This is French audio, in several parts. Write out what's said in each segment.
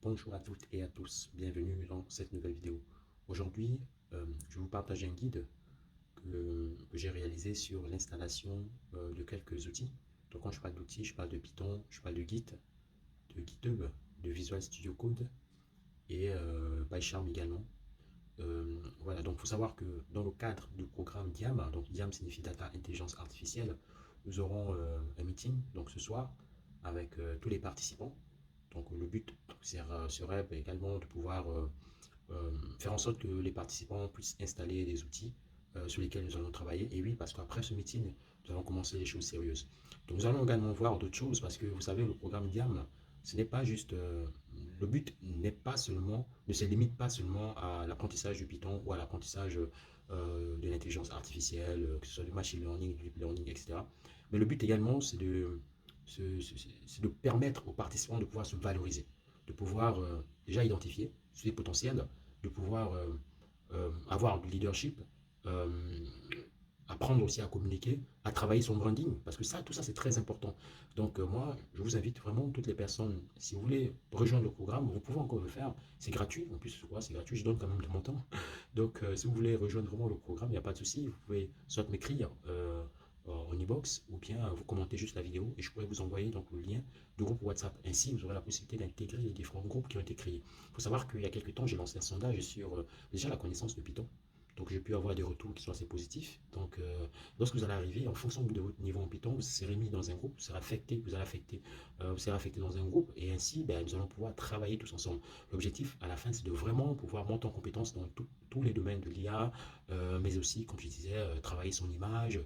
Bonjour à toutes et à tous, bienvenue dans cette nouvelle vidéo. Aujourd'hui, je vais vous partager un guide que j'ai réalisé sur l'installation de quelques outils. Donc quand je parle d'outils, je parle de Python, je parle de Git, de GitHub, de Visual Studio Code et PyCharm également. Voilà, donc il faut savoir que dans le cadre du programme DIAM, donc DIAM signifie Data Intelligence Artificielle, nous aurons un meeting donc ce soir avec tous les participants. Donc le but serait également de pouvoir faire en sorte que les participants puissent installer des outils sur lesquels nous allons travailler. Et oui, parce qu'après ce meeting, nous allons commencer les choses sérieuses. Donc nous allons également voir d'autres choses parce que vous savez, le programme DIAM, ce n'est pas juste... le but n'est pas seulement, ne se limite pas seulement à l'apprentissage du Python ou à l'apprentissage de l'intelligence artificielle, que ce soit du machine learning, du deep learning, etc. Mais le but également, c'est de permettre aux participants de pouvoir se valoriser, de pouvoir déjà identifier ses potentiels, de pouvoir avoir du leadership, euh, apprendre aussi à communiquer, à travailler son branding, parce que ça, tout ça, c'est très important. Donc, moi, je vous invite vraiment, toutes les personnes, si vous voulez rejoindre le programme, vous pouvez encore le faire. C'est gratuit, en plus, c'est gratuit, je donne quand même de mon temps. Donc, si vous voulez rejoindre vraiment le programme, il n'y a pas de souci, vous pouvez soit m'écrire en e-box ou bien vous commentez juste la vidéo et je pourrais vous envoyer donc le lien du groupe WhatsApp. Ainsi, vous aurez la possibilité d'intégrer les différents groupes qui ont été créés. Il faut savoir qu'il y a quelques temps, j'ai lancé un sondage sur déjà la connaissance de Python. Donc, j'ai pu avoir des retours qui sont assez positifs. Donc, lorsque vous allez arriver, en fonction de votre niveau en Python, vous serez mis dans un groupe, vous serez affecté dans un groupe et ainsi, ben, nous allons pouvoir travailler tous ensemble. L'objectif, à la fin, c'est de vraiment pouvoir monter en compétence dans tous les domaines de l'IA, mais aussi, comme je disais, travailler son image,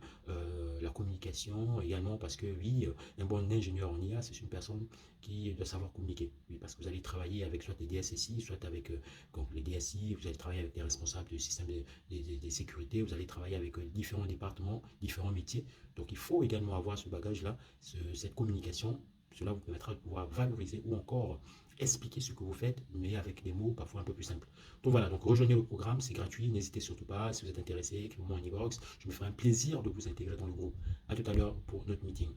la communication également, parce que oui, un bon ingénieur en IA, c'est une personne qui doit savoir communiquer. Oui, parce que vous allez travailler avec soit des DSSI, soit avec donc les DSI, vous allez travailler avec des responsables du système des sécurités, vous allez travailler avec différents départements, différents métiers. Donc il faut également avoir ce bagage-là, cette communication. Cela vous permettra de pouvoir valoriser ou encore expliquer ce que vous faites, mais avec des mots parfois un peu plus simples. Donc voilà, donc rejoignez le programme, c'est gratuit, n'hésitez surtout pas, si vous êtes intéressé, écrivez-moi en inbox, je me ferai un plaisir de vous intégrer dans le groupe. A tout à l'heure pour notre meeting.